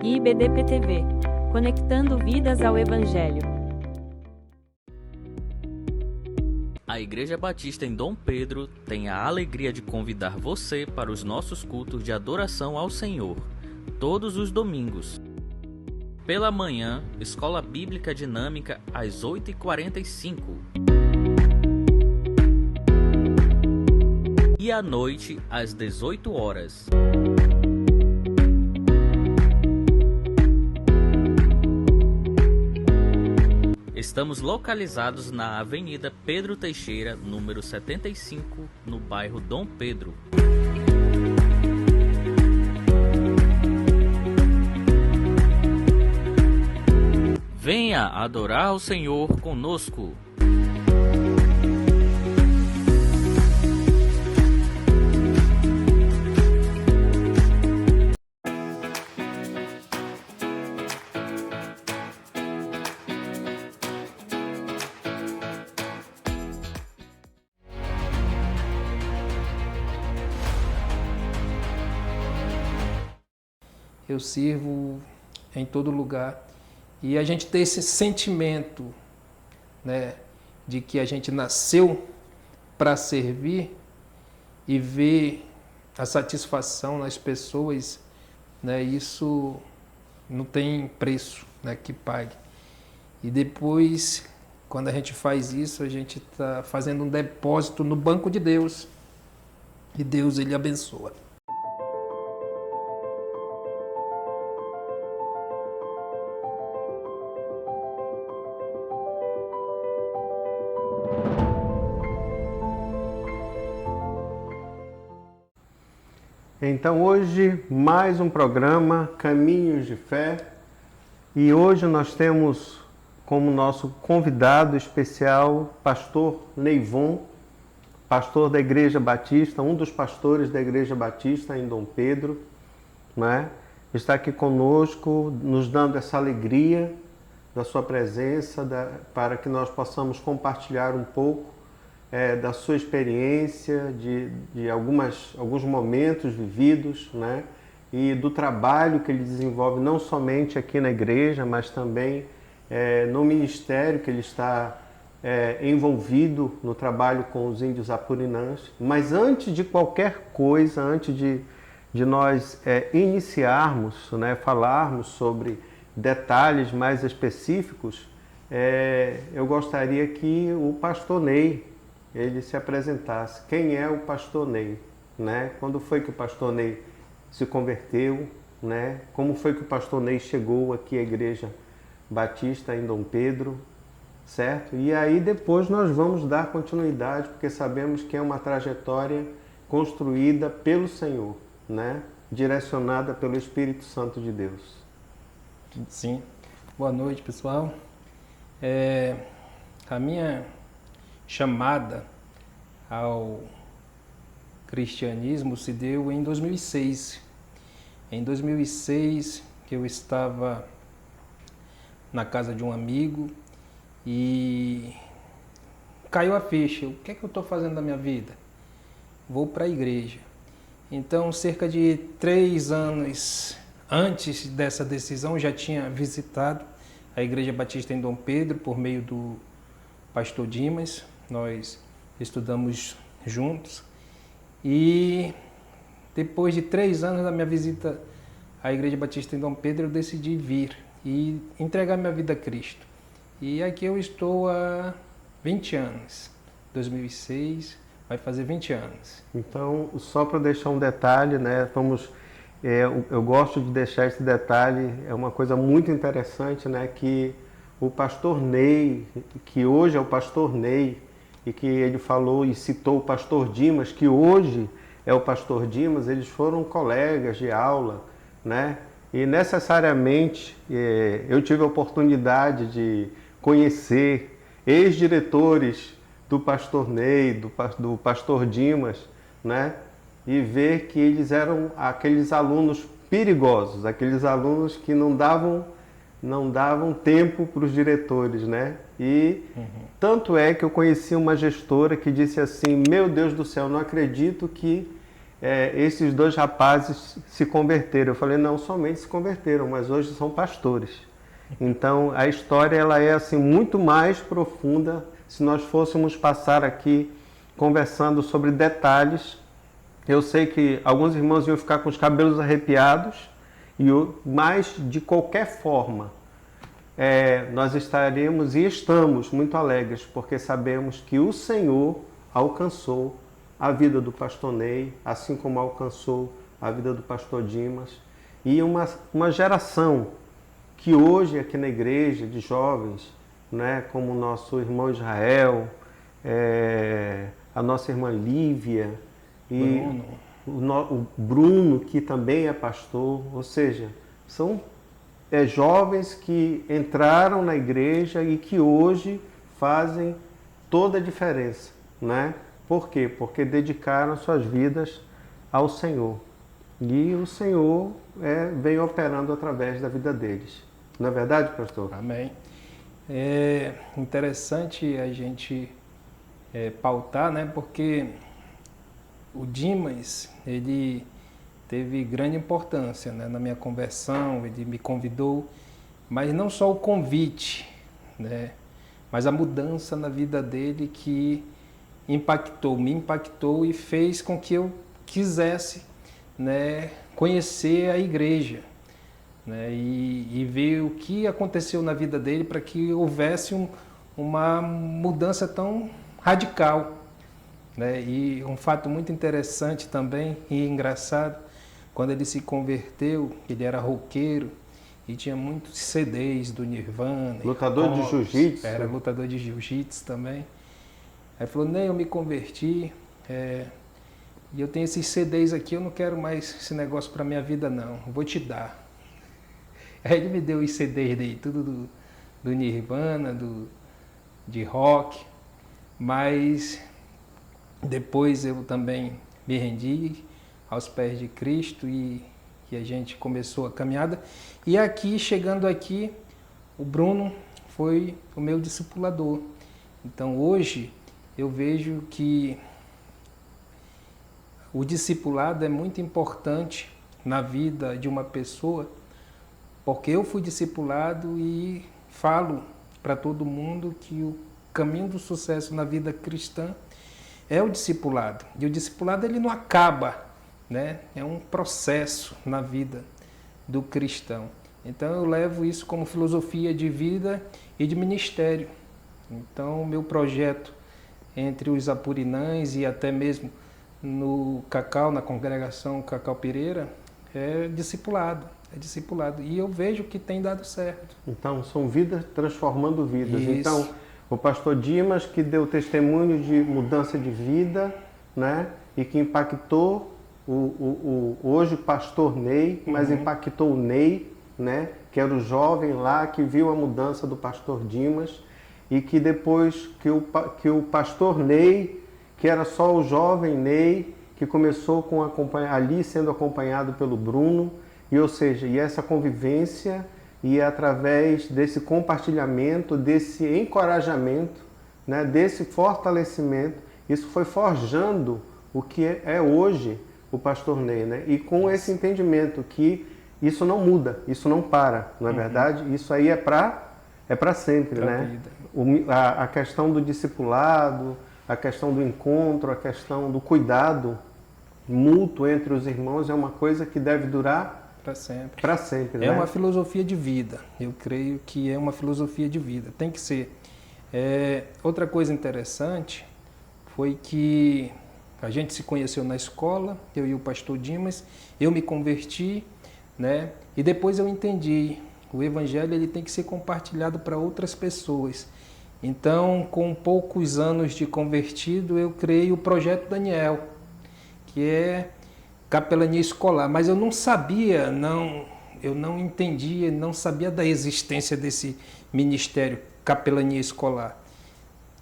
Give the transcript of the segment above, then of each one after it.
IBDP-TV, conectando vidas ao Evangelho. A Igreja Batista em Dom Pedro tem a alegria de convidar você para os nossos cultos de adoração ao Senhor, todos os domingos. Pela manhã, Escola Bíblica Dinâmica às 8h45. E à noite, às 18 horas. Estamos localizados na Avenida Pedro Teixeira, número 75, no bairro Dom Pedro. Venha adorar o Senhor conosco. Eu sirvo em todo lugar. E a gente tem esse sentimento, né, de que a gente nasceu para servir e ver a satisfação nas pessoas, né, isso não tem preço, né, que pague. E depois, quando a gente faz isso, a gente está fazendo um depósito no banco de Deus. E Deus, Ele abençoa. Então hoje mais um programa Caminhos de Fé e hoje nós temos como nosso convidado especial pastor Neivon, pastor da Igreja Batista, um dos pastores da Igreja Batista em Dom Pedro, né? Está aqui conosco nos dando essa alegria da sua presença para que nós possamos compartilhar um pouco da sua experiência, de alguns momentos vividos, né? E do trabalho que ele desenvolve não somente aqui na igreja, mas também no ministério que ele está envolvido no trabalho com os índios apurinãs. Mas antes de qualquer coisa, antes de nós iniciarmos, né, falarmos sobre detalhes mais específicos, eu gostaria que o pastor Ney ele se apresentasse. Quem é o pastor Ney? Né? Quando foi que o pastor Ney se converteu? Né? Como foi que o pastor Ney chegou aqui à Igreja Batista em Dom Pedro? Certo? E aí depois nós vamos dar continuidade, porque sabemos que é uma trajetória construída pelo Senhor, né? Direcionada pelo Espírito Santo de Deus. Sim. Boa noite, pessoal. A minha chamada ao cristianismo se deu em 2006. Em 2006, que eu estava na casa de um amigo e caiu a ficha. O que é que eu estou fazendo da minha vida? Vou para a igreja. Então, cerca de 3 anos antes dessa decisão, eu já tinha visitado a Igreja Batista em Dom Pedro por meio do pastor Dimas. Nós estudamos juntos e depois de 3 anos da minha visita à Igreja Batista em Dom Pedro, eu decidi vir e entregar minha vida a Cristo. E aqui eu estou há 20 anos, 2006, vai fazer 20 anos. Então, só para deixar um detalhe, né, eu gosto de deixar esse detalhe, é uma coisa muito interessante, né, que o pastor Ney, que hoje é o pastor Ney, e que ele falou e citou o pastor Dimas, que hoje é o pastor Dimas, eles foram colegas de aula, né? E necessariamente eu tive a oportunidade de conhecer ex-diretores do pastor Ney, do pastor Dimas, né? E ver que eles eram aqueles alunos perigosos, aqueles alunos que não davam tempo para os diretores, né? E tanto é que eu conheci uma gestora que disse assim: meu Deus do céu, não acredito que esses 2 rapazes se converteram. Eu falei, não, somente se converteram, mas hoje são pastores. Então, a história ela é assim, muito mais profunda. Se nós fôssemos passar aqui conversando sobre detalhes, eu sei que alguns irmãos iam ficar com os cabelos arrepiados, mas de qualquer forma, nós estaremos e estamos muito alegres, porque sabemos que o Senhor alcançou a vida do pastor Ney, assim como alcançou a vida do pastor Dimas, e uma geração que hoje aqui na igreja de jovens, né, como o nosso irmão Israel, a nossa irmã Lívia e o Bruno, que também é pastor, ou seja, são jovens que entraram na igreja e que hoje fazem toda a diferença, né? Por quê? Porque dedicaram suas vidas ao Senhor. E o Senhor vem operando através da vida deles. Não é verdade, pastor? Amém. É interessante a gente pautar, né? Porque o Dimas, ele teve grande importância, né, na minha conversão. Ele me convidou, mas não só o convite, né, mas a mudança na vida dele que me impactou e fez com que eu quisesse, né, conhecer a igreja, né, e ver o que aconteceu na vida dele para que houvesse uma mudança tão radical, né. E um fato muito interessante também e engraçado, quando ele se converteu, ele era roqueiro e tinha muitos CDs do Nirvana. Lutador de jiu-jitsu. Era lutador de jiu-jitsu também. Aí falou, nem eu me converti, e eu tenho esses CDs aqui, eu não quero mais esse negócio para minha vida não, eu vou te dar. Aí ele me deu os CDs dele, tudo do Nirvana, de rock, mas depois eu também me rendi aos pés de Cristo e a gente começou a caminhada. E aqui, chegando aqui, o Bruno foi o meu discipulador. Então hoje eu vejo que o discipulado é muito importante na vida de uma pessoa, porque eu fui discipulado e falo para todo mundo que o caminho do sucesso na vida cristã é o discipulado. E o discipulado ele não acaba, né? É um processo na vida do cristão. Então eu levo isso como filosofia de vida e de ministério. Então o meu projeto entre os apurinães e até mesmo no Cacau, na congregação Cacau Pereira, é discipulado. E eu vejo que tem dado certo. Então são vidas transformando vidas. Isso. Então o pastor Dimas, que deu testemunho de mudança de vida, né? E que impactou hoje o pastor Ney, mas impactou o Ney, né? Que era o jovem lá que viu a mudança do pastor Dimas e que depois que o pastor Ney, que era só o jovem Ney, que começou ali sendo acompanhado pelo Bruno, e ou seja, e essa convivência e através desse compartilhamento, desse encorajamento, né? Desse fortalecimento, isso foi forjando o que é hoje o pastor Ney, né? E com esse entendimento que isso não muda, isso não para, não é verdade? Isso aí é para sempre, né? A questão do discipulado, a questão do encontro, a questão do cuidado mútuo entre os irmãos é uma coisa que deve durar para sempre. Para sempre, né? É uma filosofia de vida. Eu creio que é uma filosofia de vida. Tem que ser. Outra coisa interessante foi que a gente se conheceu na escola, eu e o pastor Dimas, eu me converti, né? E depois eu entendi, o evangelho ele tem que ser compartilhado para outras pessoas. Então, com poucos anos de convertido, eu criei o Projeto Daniel, que é capelania escolar, mas eu não sabia, eu não entendia, não sabia da existência desse ministério capelania escolar.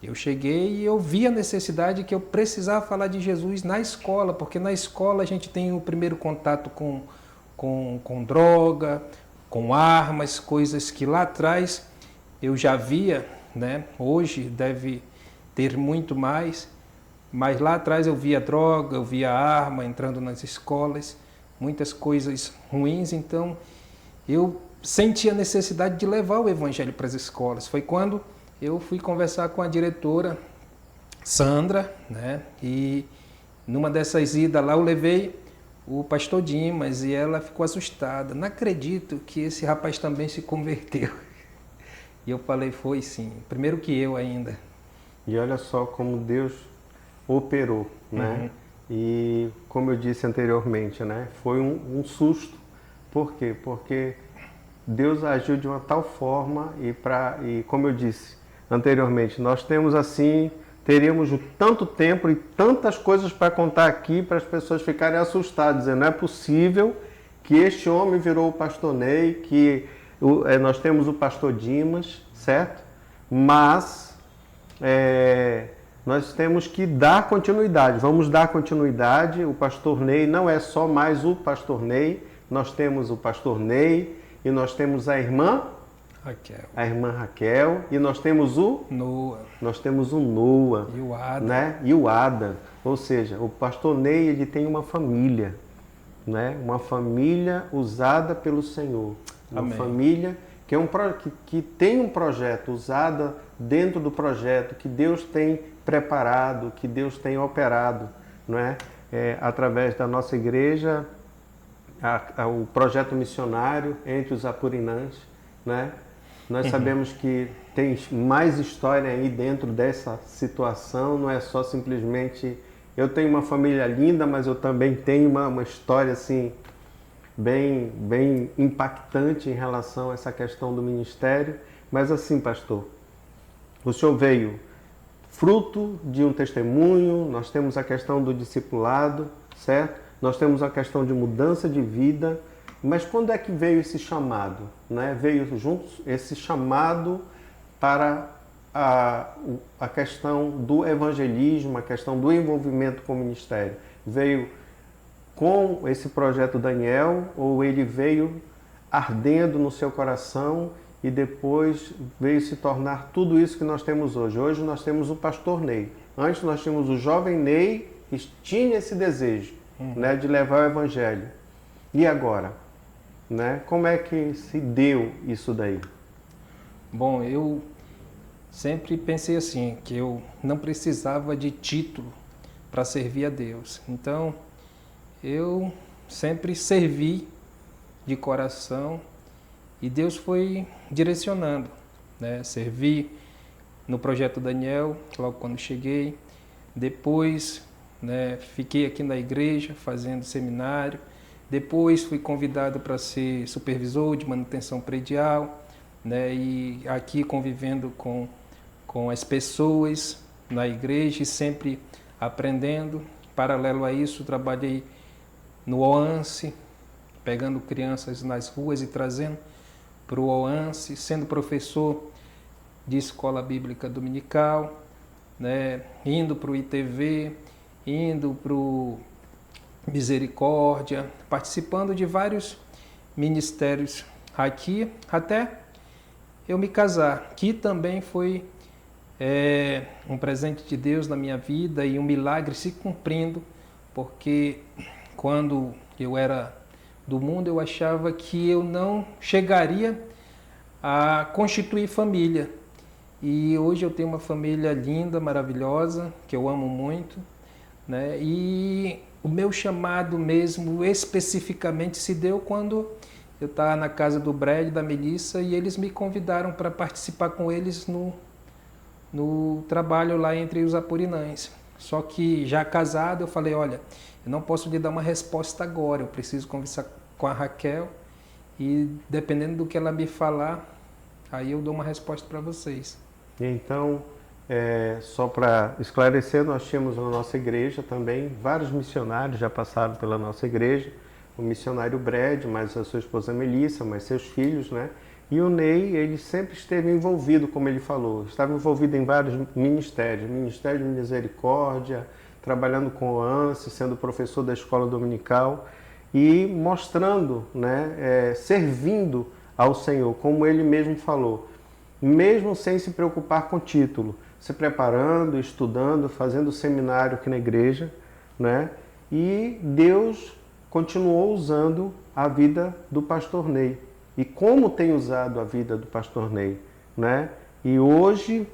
Eu cheguei e eu vi a necessidade que eu precisava falar de Jesus na escola, porque na escola a gente tem o primeiro contato com droga, com armas, coisas que lá atrás eu já via, né? Hoje deve ter muito mais, Mas lá atrás eu via droga, eu via arma entrando nas escolas, muitas coisas ruins, então eu senti a necessidade de levar o evangelho para as escolas. Foi quando eu fui conversar com a diretora Sandra, né? E numa dessas idas lá eu levei o pastor Dimas e ela ficou assustada. Não acredito que esse rapaz também se converteu. E eu falei, foi sim, primeiro que eu ainda. E olha só como Deus operou, né? E como eu disse anteriormente, né? Foi um susto. Por quê? Porque Deus agiu de uma tal forma e como eu disse anteriormente, nós temos assim, teríamos tanto tempo e tantas coisas para contar aqui para as pessoas ficarem assustadas, dizendo, não é possível que este homem virou o pastor Ney, que nós temos o pastor Dimas, certo? Mas nós temos que dar continuidade, vamos dar continuidade. O pastor Ney não é só mais o pastor Ney, nós temos o pastor Ney e nós temos a irmã Raquel e nós temos o Noah. Nós temos o Noah E o Ada. Né? E o Ada. Ou seja, o pastor Ney ele tem uma família, né? Uma família usada pelo Senhor. Uma Amém. família que tem um projeto, usada dentro do projeto que Deus tem preparado, que Deus tem operado, não é? Através da nossa igreja, o projeto missionário entre os apurinãs, né? Nós sabemos que tem mais história aí dentro dessa situação, não é só simplesmente eu tenho uma família linda, mas eu também tenho uma história assim bem impactante em relação a essa questão do ministério. Mas assim, pastor, o senhor veio fruto de um testemunho, nós temos a questão do discipulado, certo? Nós temos a questão de mudança de vida, mas quando é que veio esse chamado? Né? Veio juntos esse chamado para a questão do evangelismo, a questão do envolvimento com o ministério. Veio com esse projeto Daniel ou ele veio ardendo no seu coração e depois veio se tornar tudo isso que nós temos hoje? Hoje nós temos o pastor Ney. Antes nós tínhamos o jovem Ney que tinha esse desejo, né, de levar o evangelho. E agora? Né? Como é que se deu isso daí? Bom, eu sempre pensei assim, que eu não precisava de título para servir a Deus. Então, eu sempre servi de coração e Deus foi direcionando, né? Servi no projeto Daniel, logo quando cheguei. Depois, né, fiquei aqui na igreja fazendo seminário. Depois fui convidado para ser supervisor de manutenção predial, né, e aqui convivendo com as pessoas na igreja e sempre aprendendo. Paralelo a isso, trabalhei no OANSE, pegando crianças nas ruas e trazendo para o OANSE, sendo professor de escola bíblica dominical, né, indo para o ITV, indo para o Misericórdia, participando de vários ministérios aqui, até eu me casar, que também foi um presente de Deus na minha vida e um milagre se cumprindo, porque quando eu era do mundo eu achava que eu não chegaria a constituir família. E hoje eu tenho uma família linda, maravilhosa, que eu amo muito, né? E o meu chamado mesmo, especificamente, se deu quando eu estava na casa do Brad e da Melissa e eles me convidaram para participar com eles no trabalho lá entre os apurinães. Só que já casado eu falei, olha, eu não posso lhe dar uma resposta agora, eu preciso conversar com a Raquel e dependendo do que ela me falar, aí eu dou uma resposta para vocês. Então, só para esclarecer, nós tínhamos na nossa igreja também, vários missionários já passaram pela nossa igreja, o missionário Brad, mais a sua esposa Melissa, mais seus filhos, né? E o Ney, ele sempre esteve envolvido, como ele falou, estava envolvido em vários ministérios, Ministério de Misericórdia, trabalhando com o ANSE, sendo professor da escola dominical e mostrando, né, servindo ao Senhor, como ele mesmo falou, mesmo sem se preocupar com título, se preparando, estudando, fazendo seminário aqui na igreja, né? E Deus continuou usando a vida do pastor Ney. E como tem usado a vida do pastor Ney, né? E hoje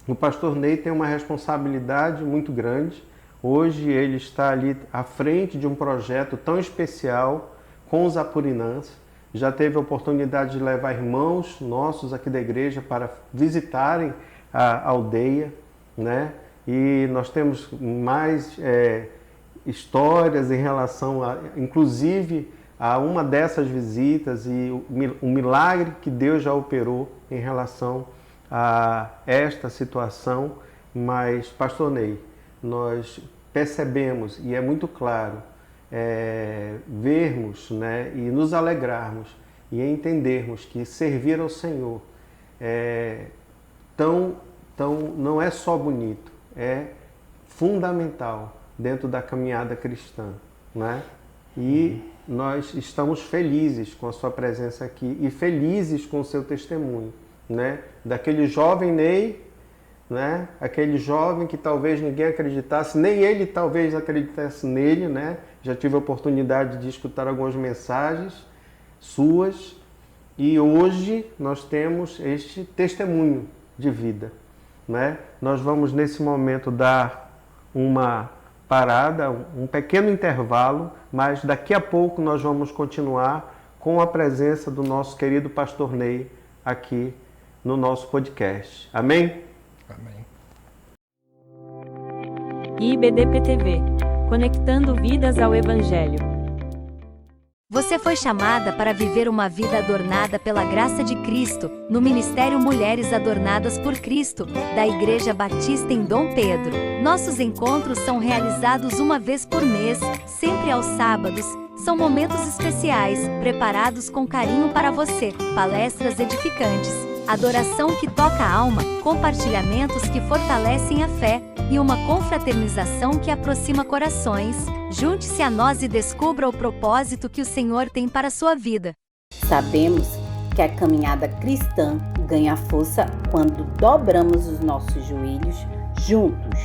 o pastor Ney tem uma responsabilidade muito grande. Hoje ele está ali à frente de um projeto tão especial com os apurinãs. Já teve a oportunidade de levar irmãos nossos aqui da igreja para visitarem a aldeia, né? E nós temos mais histórias em relação a, inclusive, a uma dessas visitas e o milagre que Deus já operou em relação a esta situação. Mas, pastor Ney, nós percebemos, e é muito claro, vermos, né, e nos alegrarmos e entendermos que servir ao Senhor não é só bonito, é fundamental dentro da caminhada cristã, né? E nós estamos felizes com a sua presença aqui e felizes com o seu testemunho, né? Daquele jovem Ney, né? Aquele jovem que talvez ninguém acreditasse, nem ele talvez acreditasse nele, né? Já tive a oportunidade de escutar algumas mensagens suas e hoje nós temos este testemunho de vida, né? Nós vamos nesse momento dar uma parada, um pequeno intervalo, mas daqui a pouco nós vamos continuar com a presença do nosso querido pastor Ney aqui no nosso podcast. Amém? Amém. IBDP-TV, conectando vidas ao Evangelho. Você foi chamada para viver uma vida adornada pela graça de Cristo, no Ministério Mulheres Adornadas por Cristo, da Igreja Batista em Dom Pedro. Nossos encontros são realizados uma vez por mês, sempre aos sábados. São momentos especiais, preparados com carinho para você, palestras edificantes, adoração que toca a alma, compartilhamentos que fortalecem a fé e uma confraternização que aproxima corações. Junte-se a nós e descubra o propósito que o Senhor tem para a sua vida. Sabemos que a caminhada cristã ganha força quando dobramos os nossos joelhos juntos.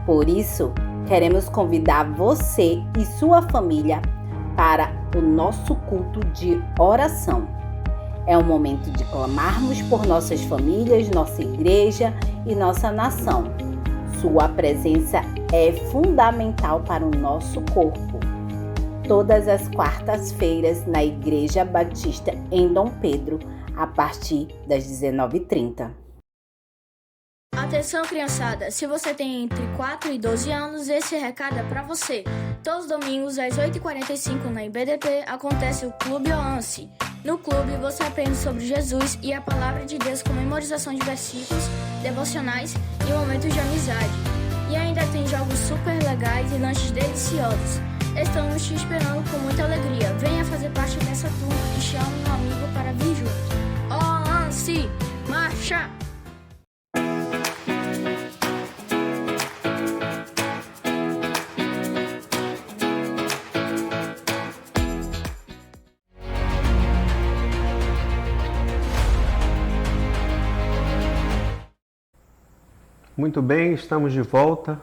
Por isso, queremos convidar você e sua família para o nosso culto de oração. É um momento de clamarmos por nossas famílias, nossa igreja e nossa nação. Sua presença é fundamental para o nosso corpo. Todas as quartas-feiras na Igreja Batista em Dom Pedro, a partir das 19h30. Atenção, criançada! Se você tem entre 4 e 12 anos, esse recado é para você. Todos os domingos, às 8h45 na IBDP, acontece o Clube Oance. No clube, você aprende sobre Jesus e a Palavra de Deus com memorização de versículos, devocionais e momentos de amizade. E ainda tem jogos super legais e lanches deliciosos. Estamos te esperando com muita alegria. Venha fazer parte dessa turma e chame um amigo para vir junto. Oance! Marcha! Muito bem, estamos de volta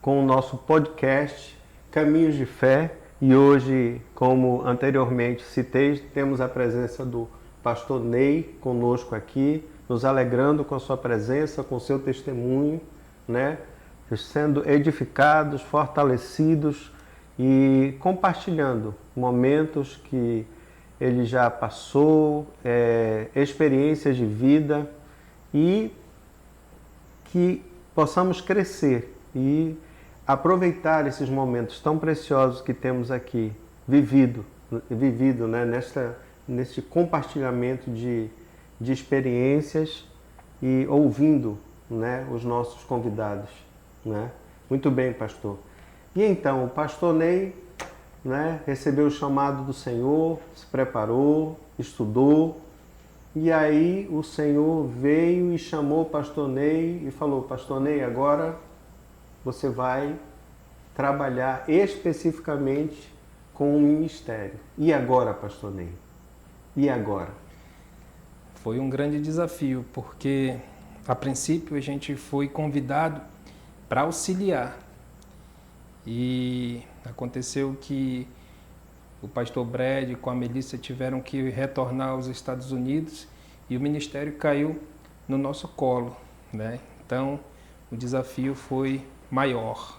com o nosso podcast Caminhos de Fé e hoje, como anteriormente citei, temos a presença do pastor Ney conosco aqui, nos alegrando com a sua presença, com o seu testemunho, né? Sendo edificados, fortalecidos e compartilhando momentos que ele já passou, experiências de vida e que possamos crescer e aproveitar esses momentos tão preciosos que temos aqui, vivido, né, nesse compartilhamento de experiências e ouvindo, né, os nossos convidados, né? Muito bem, pastor. E então, o pastor Ney, né, recebeu o chamado do Senhor, se preparou, estudou, e aí o Senhor veio e chamou o pastor Ney e falou: pastor Ney, agora você vai trabalhar especificamente com o ministério. E agora, pastor Ney? E agora? Foi um grande desafio, porque a princípio a gente foi convidado para auxiliar. E aconteceu que o pastor Brad com a Melissa tiveram que retornar aos Estados Unidos e o ministério caiu no nosso colo, né? Então, o desafio foi maior.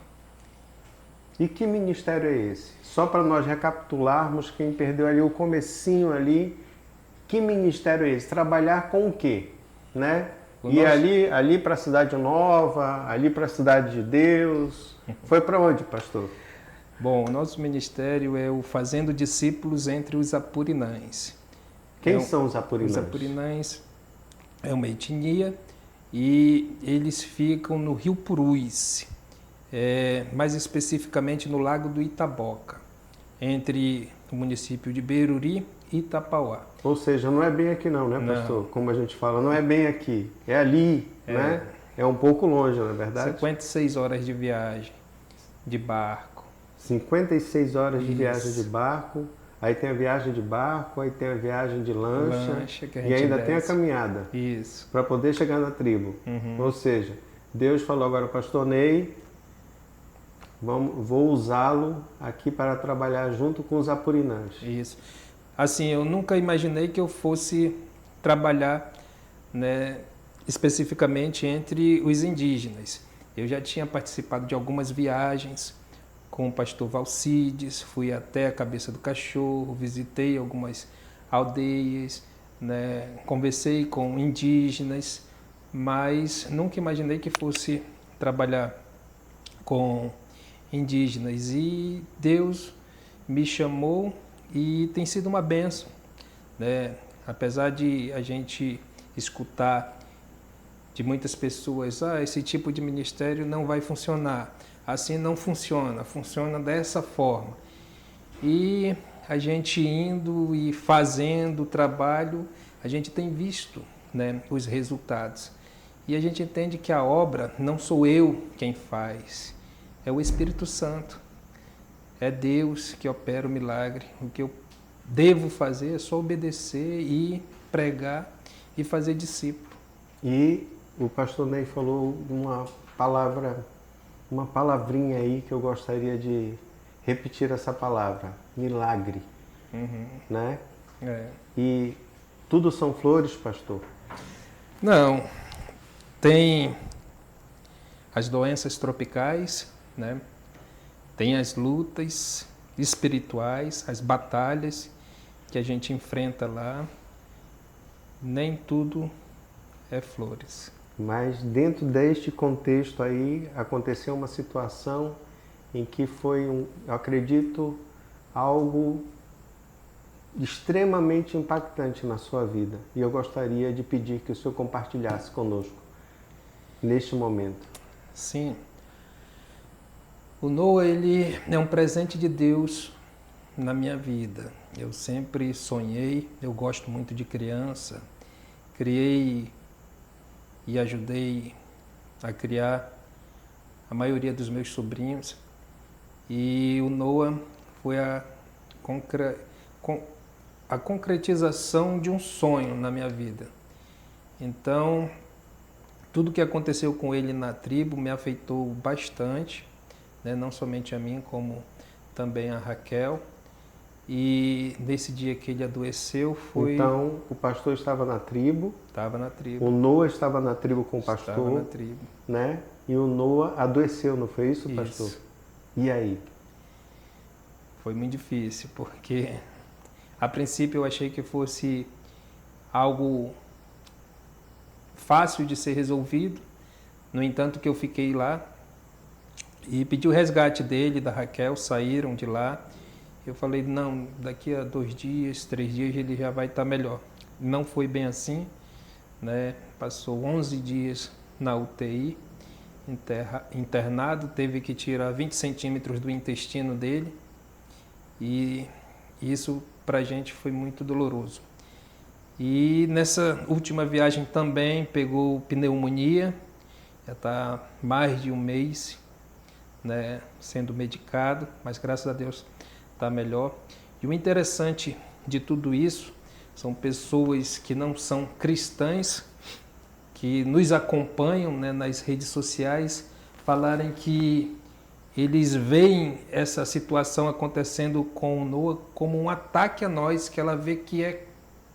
E que ministério é esse? Só para nós recapitularmos, quem perdeu ali o comecinho ali, que ministério é esse? Trabalhar com o quê? Né? E ali para a Cidade Nova, ali para a Cidade de Deus. Foi para onde, pastor? Bom, o nosso ministério é o Fazendo Discípulos entre os Apurinães. Quem são os Apurinães? Os Apurinães é uma etnia e eles ficam no Rio Purus, mais especificamente no Lago do Itaboca, entre o município de Beruri e Itapauá. Ou seja, não é bem aqui não, né, pastor? Não. Como a gente fala, não é bem aqui, é ali, né? É um pouco longe, não é verdade? 56 horas de viagem de barco. 56 horas de viagem de barco, aí tem a viagem de barco, aí tem a viagem de lancha que a gente e ainda desce. tem a caminhada. Isso. Para poder chegar na tribo. Ou seja, Deus falou agora, pastor Ney, vou usá-lo aqui para trabalhar junto com os Apurinãs. Isso. Assim, eu nunca imaginei que eu fosse trabalhar, né, especificamente entre os indígenas. Eu já tinha participado de algumas viagens com o pastor Valcides, fui até a Cabeça do Cachorro, visitei algumas aldeias, né, conversei com indígenas, mas nunca imaginei que fosse trabalhar com indígenas. E Deus me chamou e tem sido uma bênção, né? Apesar de a gente escutar de muitas pessoas, esse tipo de ministério não vai funcionar, assim não funciona, funciona dessa forma. E a gente indo e fazendo o trabalho, a gente tem visto, né, os resultados. E a gente entende que a obra não sou eu quem faz, é o Espírito Santo. É Deus que opera o milagre. O que eu devo fazer é só obedecer e pregar e fazer discípulo. E o pastor Ney falou uma palavrinha aí que eu gostaria de repetir essa palavra, milagre, né? E tudo são flores, pastor? Não, tem as doenças tropicais, né? Tem as lutas espirituais, as batalhas que a gente enfrenta lá. Nem tudo é flores. Mas dentro deste contexto aí, aconteceu uma situação em que foi, eu acredito, algo extremamente impactante na sua vida. E eu gostaria de pedir que o senhor compartilhasse conosco neste momento. Sim. O Noah, ele é um presente de Deus na minha vida. Eu sempre sonhei, eu gosto muito de criança, criei e ajudei a criar a maioria dos meus sobrinhos. E o Noah foi a concretização de um sonho na minha vida. Então, tudo que aconteceu com ele na tribo me afetou bastante, né? Não somente a mim, como também a Raquel. E nesse dia que ele adoeceu foi... Então, o pastor estava na tribo. Estava na tribo. O Noah estava na tribo com o pastor. Estava na tribo. Né? E o Noah adoeceu, não foi isso, pastor? Isso. E aí? Foi muito difícil, porque a princípio eu achei que fosse algo fácil de ser resolvido. No entanto, que eu fiquei lá e pedi o resgate dele, da Raquel, saíram de lá. Eu falei, não, daqui a 2 dias, 3 dias ele já vai estar melhor. Não foi bem assim, né? Passou 11 dias na UTI, internado, teve que tirar 20 centímetros do intestino dele. E isso pra gente foi muito doloroso. E nessa última viagem também pegou pneumonia, já está mais de 1 mês, né, sendo medicado, mas graças a Deus está melhor. E o interessante de tudo isso são pessoas que não são cristãs, que nos acompanham, né, nas redes sociais falarem que eles veem essa situação acontecendo com Noa como um ataque a nós, que ela vê que é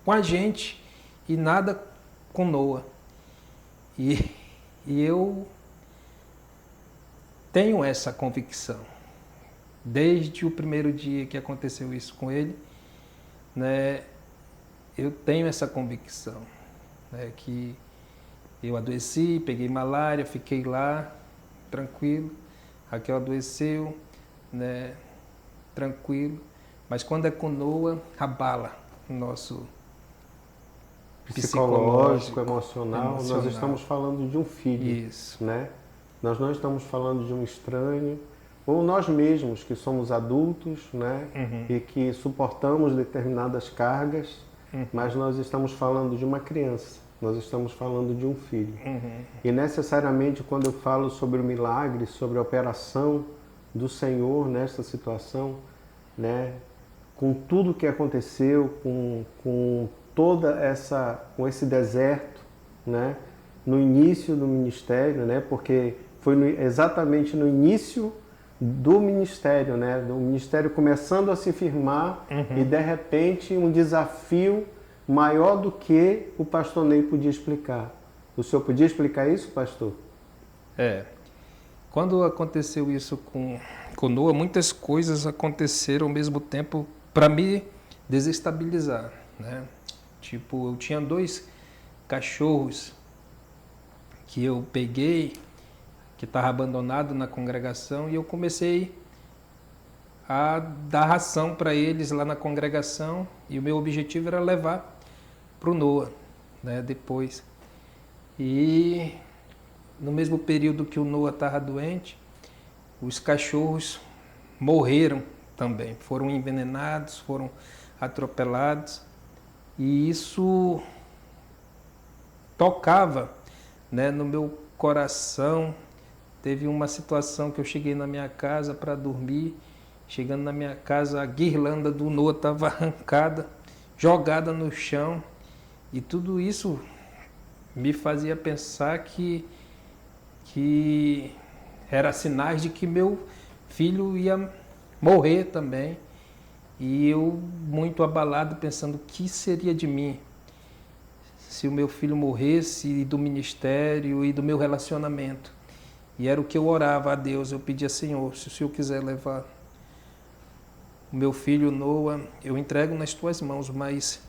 com a gente e nada com Noa. E eu tenho essa convicção. Desde o primeiro dia que aconteceu isso com ele, né, eu tenho essa convicção, né, que eu adoeci, peguei malária, fiquei lá, tranquilo. Raquel adoeceu, né, tranquilo. Mas quando é com Noa, abala o nosso psicológico, emocional. Nós estamos falando de um filho. Isso. Né? Nós não estamos falando de um estranho, ou nós mesmos que somos adultos, né? E que suportamos determinadas cargas, mas nós estamos falando de uma criança. Nós estamos falando de um filho. E necessariamente quando eu falo sobre o milagre, sobre a operação do Senhor nesta situação, né, com tudo que aconteceu, com com esse deserto, né, no início do ministério, né, porque foi exatamente no início do ministério, né, do ministério começando a se firmar e de repente um desafio maior do que o pastor Ney podia explicar. O senhor podia explicar isso, pastor? Quando aconteceu isso com Noa, muitas coisas aconteceram ao mesmo tempo para me desestabilizar, né? Tipo, eu tinha 2 cachorros que eu peguei, que estavam abandonados na congregação, e eu comecei a dar ração para eles lá na congregação, e o meu objetivo era levar para o Noa, né, depois. E no mesmo período que o Noa estava doente, os cachorros morreram também, foram envenenados, foram atropelados, e isso tocava, né, no meu coração. Teve uma situação que eu cheguei na minha casa para dormir, chegando na minha casa, a guirlanda do Noa estava arrancada, jogada no chão, e tudo isso me fazia pensar que era sinais de que meu filho ia morrer também. E eu, muito abalado, pensando o que seria de mim se o meu filho morresse, e do ministério e do meu relacionamento. E era o que eu orava a Deus. Eu pedia: Senhor, se o Senhor quiser levar o meu filho Noa, eu entrego nas tuas mãos, mas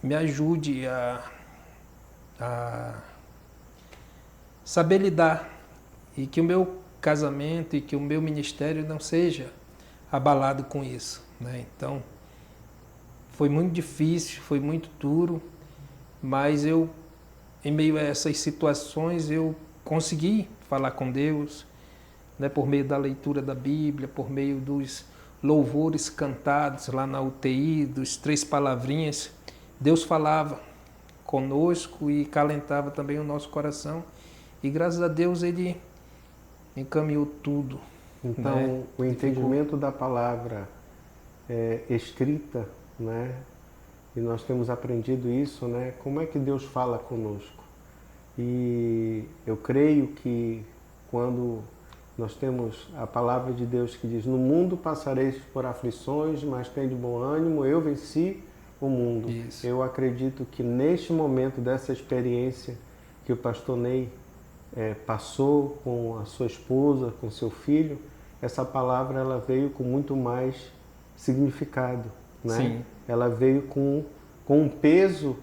me ajude a saber lidar, e que o meu casamento e que o meu ministério não seja abalado com isso, né? Então, foi muito difícil, foi muito duro, mas eu, em meio a essas situações, eu consegui falar com Deus, né, por meio da leitura da Bíblia, por meio dos louvores cantados lá na UTI, dos 3 palavrinhas. Deus falava conosco e calentava também o nosso coração, e graças a Deus Ele encaminhou tudo. Então, né, o entendimento da palavra escrita, né, e nós temos aprendido isso, né, como é que Deus fala conosco. E eu creio que quando nós temos a palavra de Deus que diz: no mundo passareis por aflições, mas tende bom ânimo, eu venci o mundo. Isso. Eu acredito que neste momento dessa experiência que o pastor Ney passou com a sua esposa, com seu filho, essa palavra ela veio com muito mais significado, né? Sim. Ela veio com um peso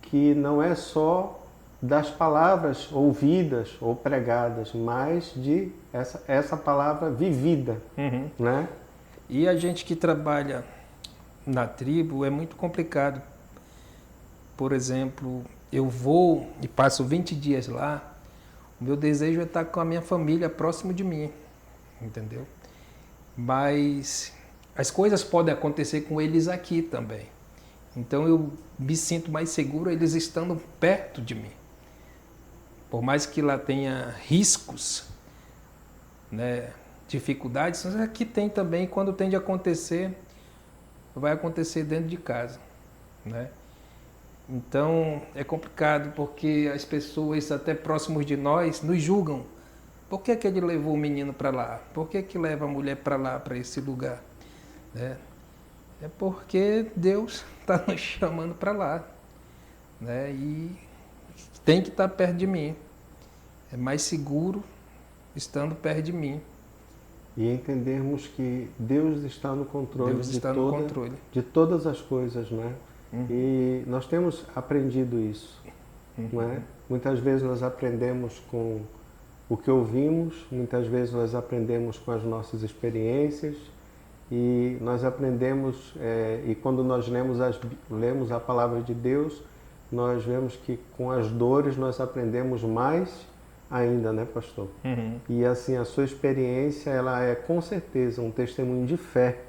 que não é só das palavras ouvidas ou pregadas, mas de essa palavra vivida, né? E a gente que trabalha na tribo é muito complicado. Por exemplo, eu vou e passo 20 dias lá, o meu desejo é estar com a minha família próximo de mim, entendeu? Mas as coisas podem acontecer com eles aqui também. Então eu me sinto mais seguro eles estando perto de mim. Por mais que lá tenha riscos, né, dificuldades, mas aqui tem também. Quando tem de acontecer, vai acontecer dentro de casa, né? Então é complicado porque as pessoas até próximos de nós nos julgam. Por que que ele levou o menino para lá? Por que que leva a mulher para lá, para esse lugar? Né? É porque Deus está nos chamando para lá, né? E tem que estar perto de mim. É mais seguro estando perto de mim. E entendermos que Deus está no controle, Deus está no controle de todas as coisas, né? Uhum. E nós temos aprendido isso, não é? Muitas vezes nós aprendemos com o que ouvimos, muitas vezes nós aprendemos com as nossas experiências, e nós aprendemos, e quando nós lemos a palavra de Deus, nós vemos que com as dores nós aprendemos mais ainda, né, pastor? Uhum. E assim, a sua experiência, ela é com certeza um testemunho de fé,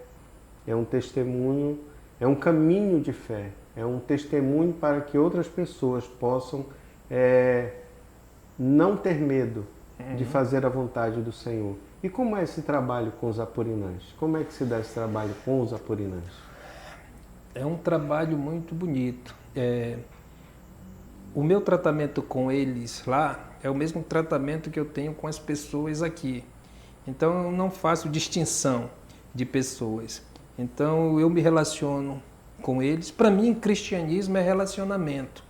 é um testemunho, é um caminho de fé, é um testemunho para que outras pessoas possam não ter medo de fazer a vontade do Senhor. E como é esse trabalho com os apurinãs? Como é que se dá esse trabalho com os apurinãs? É um trabalho muito bonito. O meu tratamento com eles lá é o mesmo tratamento que eu tenho com as pessoas aqui. Então eu não faço distinção de pessoas. Então eu me relaciono com eles. Para mim, cristianismo é relacionamento.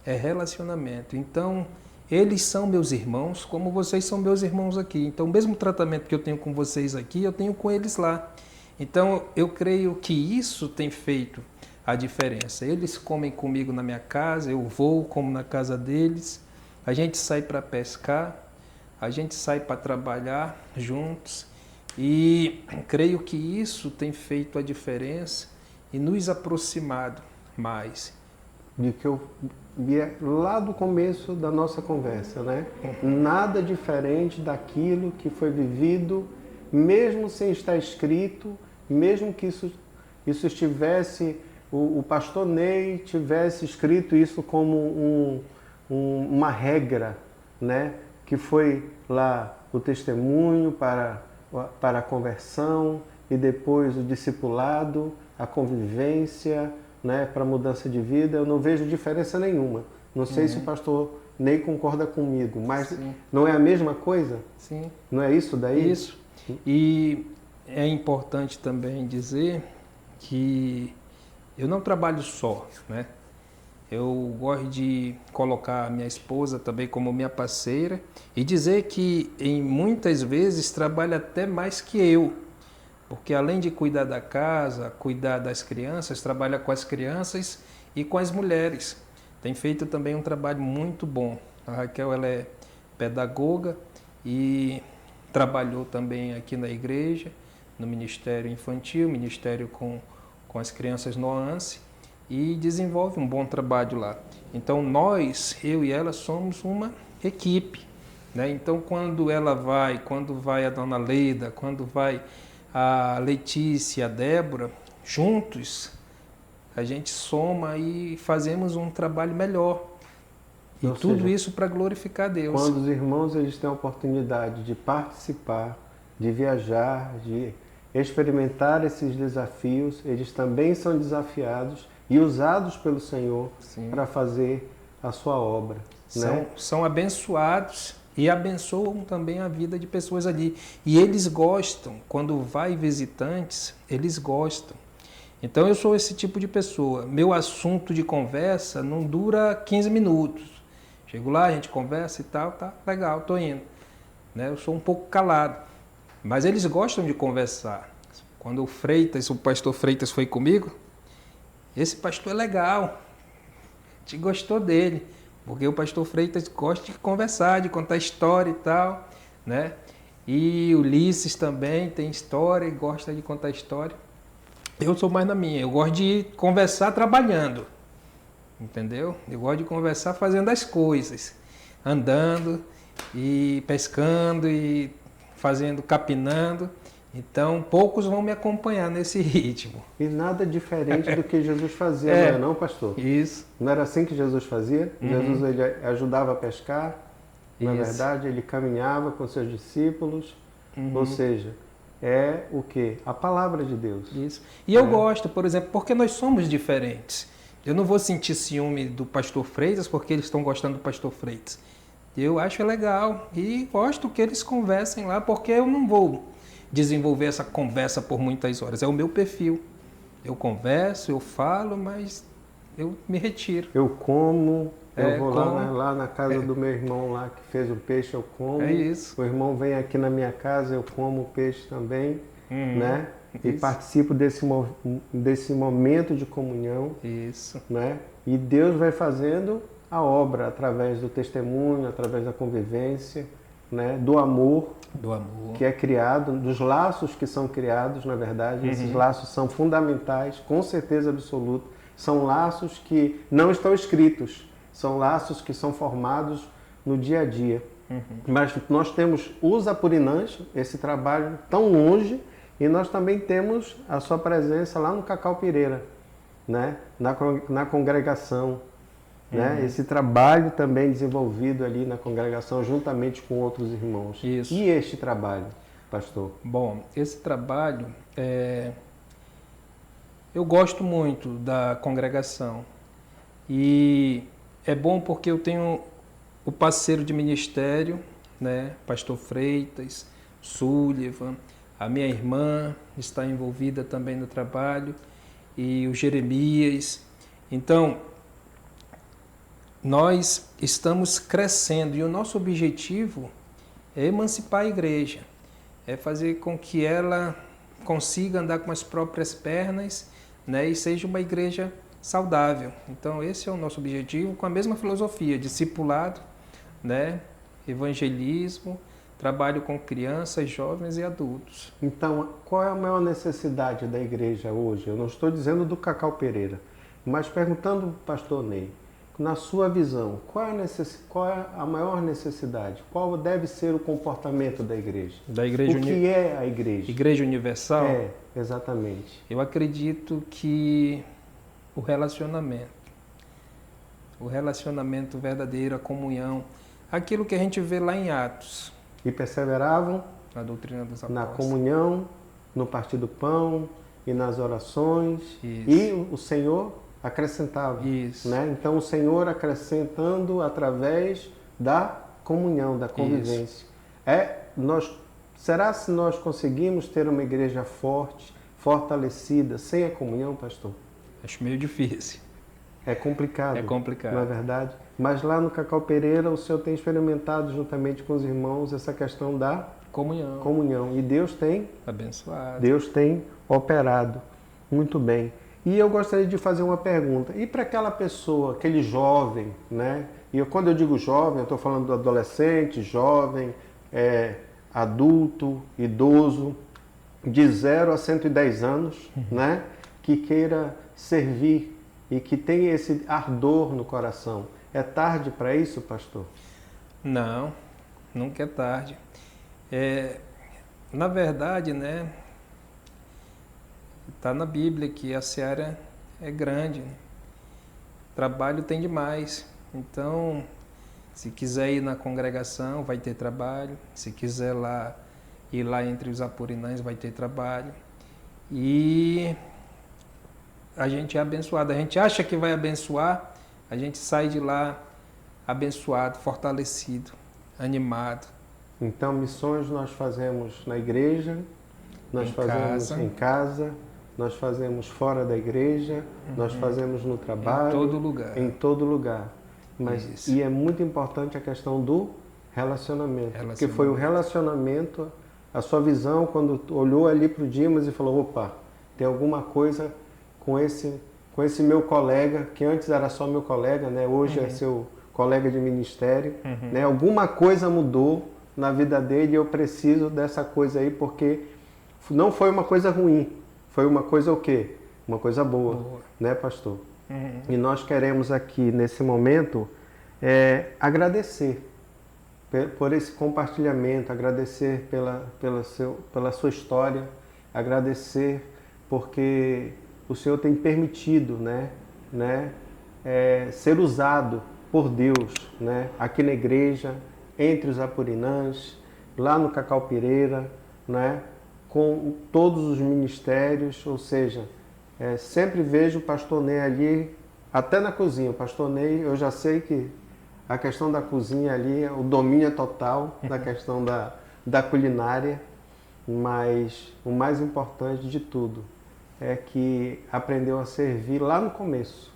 É relacionamento. Então eles são meus irmãos, como vocês são meus irmãos aqui. Então o mesmo tratamento que eu tenho com vocês aqui, eu tenho com eles lá. Então eu creio que isso tem feito a diferença. Eles comem comigo na minha casa, eu vou, como na casa deles. A gente sai para pescar, a gente sai para trabalhar juntos. E creio que isso tem feito a diferença e nos aproximado mais. De que eu lá do começo da nossa conversa, né? Nada diferente daquilo que foi vivido, mesmo sem estar escrito, mesmo que isso estivesse, o pastor Ney tivesse escrito isso como uma regra, né? Que foi lá o testemunho para a conversão e depois o discipulado, a convivência, né, para mudança de vida. Eu não vejo diferença nenhuma. Não sei se o pastor Ney concorda comigo, mas sim, não é a mesma coisa? Sim. Não é isso daí? Isso. E é importante também dizer que eu não trabalho só, né? Eu gosto de colocar a minha esposa também como minha parceira e dizer que em muitas vezes trabalha até mais que eu. Porque além de cuidar da casa, cuidar das crianças, trabalha com as crianças e com as mulheres. Tem feito também um trabalho muito bom. A Raquel, ela é pedagoga e trabalhou também aqui na igreja, no Ministério Infantil, Ministério com as crianças no ANC, e desenvolve um bom trabalho lá. Então nós, eu e ela, somos uma equipe, né? Então quando vai a dona Leida, quando vai a Letícia, a Débora, juntos, a gente soma e fazemos um trabalho melhor. E tudo isso para glorificar Deus. Quando os irmãos eles têm a oportunidade de participar, de viajar, de experimentar esses desafios, eles também são desafiados e usados pelo Senhor para fazer a sua obra. São abençoados e abençoam também a vida de pessoas ali. E eles gostam, quando vai visitantes, eles gostam. Então eu sou esse tipo de pessoa. Meu assunto de conversa não dura 15 minutos. Chego lá, a gente conversa e tal, tá legal, tô indo. Né? Eu sou um pouco calado. Mas eles gostam de conversar. Quando o pastor Freitas foi comigo, esse pastor é legal. A gente gostou dele. Porque o pastor Freitas gosta de conversar, de contar história e tal, né? E o Ulisses também tem história e gosta de contar história. Eu sou mais na minha, eu gosto de conversar trabalhando, entendeu? Eu gosto de conversar fazendo as coisas, andando e pescando e capinando. Então, poucos vão me acompanhar nesse ritmo. E nada diferente do que Jesus fazia, não é não, pastor? Isso. Não era assim que Jesus fazia? Jesus ele ajudava a pescar, na verdade, ele caminhava com seus discípulos, ou seja, é o quê? A palavra de Deus. Isso. E eu gosto, por exemplo, porque nós somos diferentes. eu não vou sentir ciúme do pastor Freitas porque eles estão gostando do pastor Freitas. Eu acho legal e gosto que eles conversem lá, porque eu não vou desenvolver essa conversa por muitas horas. É o meu perfil. Eu converso, eu falo, mas eu me retiro. Eu como, eu vou como. lá na casa do meu irmão lá que fez o peixe, eu como. É isso. O irmão vem aqui na minha casa, eu como o peixe também, né? E Isso. participo desse momento de comunhão, Isso. né? E Deus vai fazendo a obra através do testemunho, através da convivência, né? Do amor Do amor. que é criado, dos laços que são criados, na verdade. Esses laços são fundamentais, com certeza absoluta. São laços que não estão escritos, são laços que são formados no dia a dia. Mas nós temos os apurinãs, esse trabalho tão longe, e nós também temos a sua presença lá no Cacau Pireira, né? Na congregação. Né? Esse trabalho também desenvolvido ali na congregação juntamente com outros irmãos. Isso. E este trabalho, pastor? Bom, esse trabalho, eu gosto muito da congregação. E é bom porque eu tenho o parceiro de ministério, né? Pastor Freitas, Sullivan, a minha irmã está envolvida também no trabalho, e o Jeremias. Então, nós estamos crescendo e o nosso objetivo é emancipar a igreja, é fazer com que ela consiga andar com as próprias pernas, né, e seja uma igreja saudável. Então esse é o nosso objetivo, com a mesma filosofia, discipulado, né, evangelismo, trabalho com crianças, jovens e adultos. Então, qual é a maior necessidade da igreja hoje? Eu não estou dizendo do Cacau Pereira, mas perguntando ao pastor Ney, na sua visão, qual é a maior necessidade? Qual deve ser o comportamento da igreja? Da igreja O que é a igreja? Igreja Universal? É, exatamente. Eu acredito que o relacionamento verdadeiro, a comunhão, aquilo que a gente vê lá em Atos, E perseveravam na doutrina dos apóstolos. na comunhão, no partir do pão e nas orações. Isso. E o Senhor acrescentava. Isso. Né? Então o Senhor acrescentando através da comunhão, da convivência. Será se nós conseguimos ter uma igreja forte, fortalecida, sem a comunhão, pastor? Acho meio difícil. É complicado. É complicado. Não é verdade? Mas lá no Cacau Pereira o Senhor tem experimentado juntamente com os irmãos essa questão da comunhão. E Deus tem Abençoado. Deus tem operado. Muito bem. E eu gostaria de fazer uma pergunta. E para aquela pessoa, aquele jovem, né? E quando eu digo jovem, eu estou falando do adolescente, jovem, adulto, idoso, de 0 a 110 anos, né? Que queira servir e que tem esse ardor no coração. É tarde para isso, pastor? Não, nunca é tarde. Na verdade, né? Está na Bíblia que a seara é grande, né? Trabalho tem demais. Então, se quiser ir na congregação, vai ter trabalho. Se quiser ir lá entre os apurinães, vai ter trabalho. E a gente é abençoado. A gente acha que vai abençoar, a gente sai de lá abençoado, fortalecido, animado. Então, missões nós fazemos na igreja, nós fazemos em casa, nós fazemos fora da igreja, nós fazemos no trabalho. Em todo lugar. Em todo lugar. E é muito importante a questão do relacionamento. Porque foi o relacionamento, a sua visão, quando olhou ali para o Dimas e falou, opa, tem alguma coisa com esse meu colega, que antes era só meu colega, né? Hoje é seu colega de ministério. Né? Alguma coisa mudou na vida dele e eu preciso dessa coisa aí, porque não foi uma coisa ruim, foi uma coisa o quê? Uma coisa boa. Né, pastor? E nós queremos aqui, nesse momento, agradecer por esse compartilhamento, agradecer pela sua história, agradecer porque o Senhor tem permitido, né, ser usado por Deus, né, aqui na igreja, entre os apurinãs, lá no Cacau Pereira, né, com todos os ministérios, ou seja, sempre vejo o pastor Ney ali até na cozinha. O pastor Ney, eu já sei que a questão da cozinha ali, o domínio é total da questão da culinária, mas o mais importante de tudo é que aprendeu a servir lá no começo,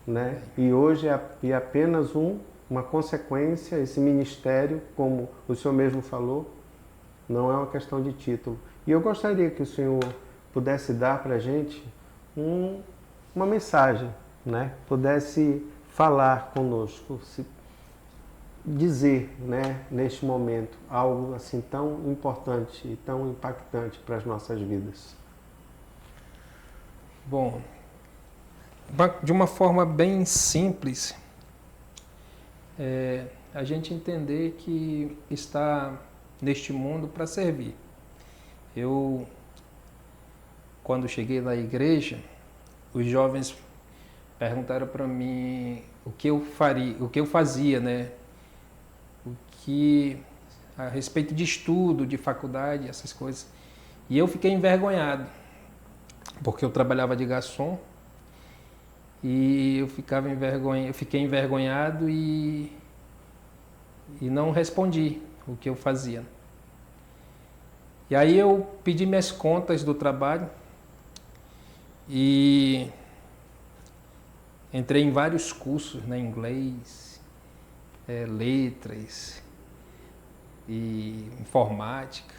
né? E hoje é apenas uma consequência, esse ministério, como o senhor mesmo falou, não é uma questão de título. E eu gostaria que o senhor pudesse dar para a gente uma mensagem, né? Pudesse falar conosco, dizer, né, neste momento, algo assim tão importante e tão impactante para as nossas vidas. Bom, de uma forma bem simples, a gente entender que está neste mundo para servir. Eu, quando cheguei na igreja, os jovens perguntaram para mim o que eu fazia, né? A respeito de estudo, de faculdade, essas coisas. E eu fiquei envergonhado, porque eu trabalhava de garçom e eu fiquei envergonhado e não respondi o que eu fazia. E aí eu pedi minhas contas do trabalho e entrei em vários cursos, né, inglês, letras e informática.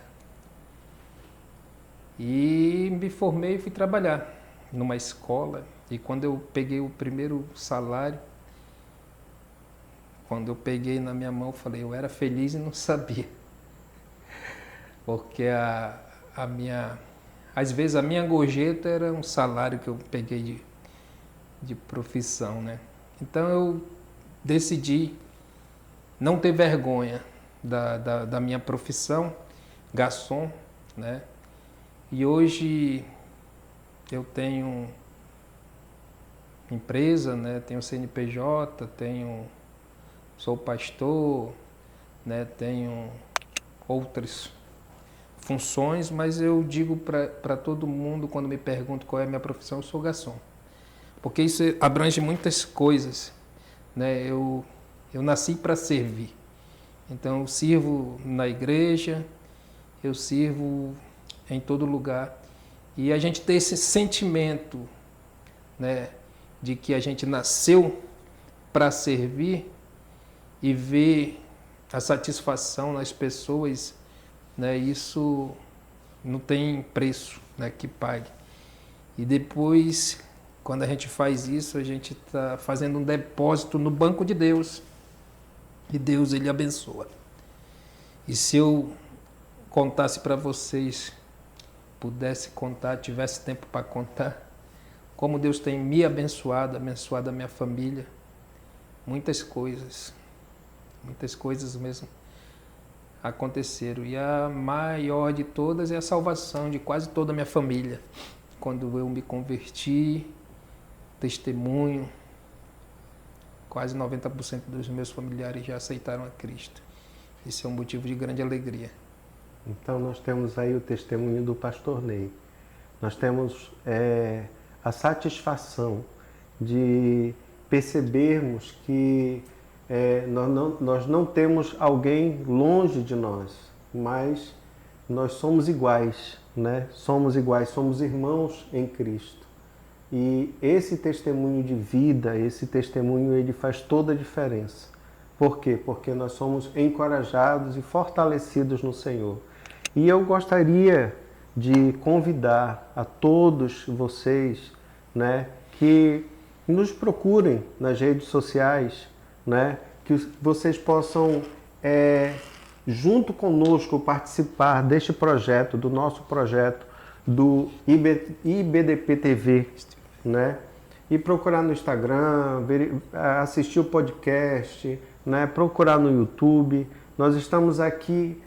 E me formei e fui trabalhar numa escola. E quando eu peguei o primeiro salário, quando eu peguei na minha mão, eu falei, eu era feliz e não sabia. Porque às vezes a minha gorjeta era um salário que eu peguei de profissão, né? Então eu decidi não ter vergonha da minha profissão, garçom, né? E hoje eu tenho empresa, né? Tenho CNPJ, sou pastor, né? Tenho outras funções, mas eu digo para todo mundo, quando me perguntam qual é a minha profissão, eu sou garçom. Porque isso abrange muitas coisas, né? Eu nasci para servir. Então eu sirvo na igreja, eu sirvo em todo lugar. E a gente ter esse sentimento, né, de que a gente nasceu para servir e ver a satisfação nas pessoas, né, isso não tem preço, né, que pague. E depois, quando a gente faz isso, a gente está fazendo um depósito no banco de Deus. E Deus, Ele abençoa. E se eu contasse para vocês, pudesse contar, tivesse tempo para contar, como Deus tem me abençoado a minha família, muitas coisas mesmo aconteceram. E a maior de todas é a salvação de quase toda a minha família. Quando eu me converti, testemunho, quase 90% dos meus familiares já aceitaram a Cristo. Isso é um motivo de grande alegria. Então nós temos aí o testemunho do pastor Ney. Nós temos a satisfação de percebermos que nós não temos alguém longe de nós, mas nós somos iguais, né? Somos iguais, somos irmãos em Cristo. E esse testemunho de vida, esse testemunho, ele faz toda a diferença. Por quê? Porque nós somos encorajados e fortalecidos no Senhor. E eu gostaria de convidar a todos vocês, né, que nos procurem nas redes sociais, né, que vocês possam, junto conosco, participar deste projeto, do nosso projeto, do IBDP TV, né, e procurar no Instagram, assistir o podcast, né, procurar no YouTube. Nós estamos aqui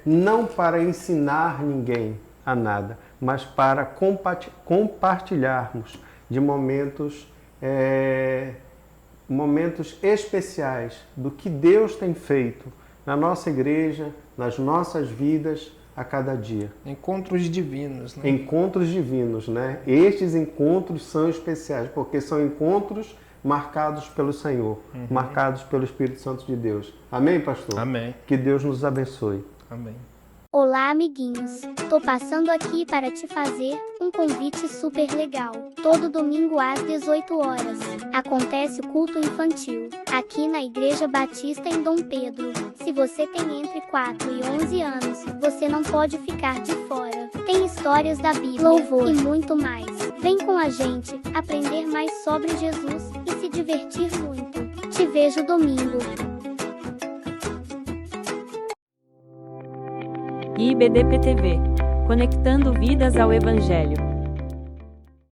não para ensinar ninguém a nada, mas para compartilharmos de momentos especiais do que Deus tem feito na nossa igreja, nas nossas vidas, a cada dia. Encontros divinos, né? Encontros divinos, né? Estes encontros são especiais, porque são encontros marcados pelo Senhor, marcados pelo Espírito Santo de Deus. Amém, pastor? Amém. Que Deus nos abençoe. Amém. Olá, amiguinhos. Tô passando aqui para te fazer um convite super legal. Todo domingo às 18 horas acontece o culto infantil aqui na Igreja Batista em Dom Pedro. Se você tem entre 4 e 11 anos, você não pode ficar de fora. Tem histórias da Bíblia, louvor e muito mais. Vem com a gente aprender mais sobre Jesus e se divertir muito. Te vejo domingo. IBDP TV, conectando vidas ao Evangelho.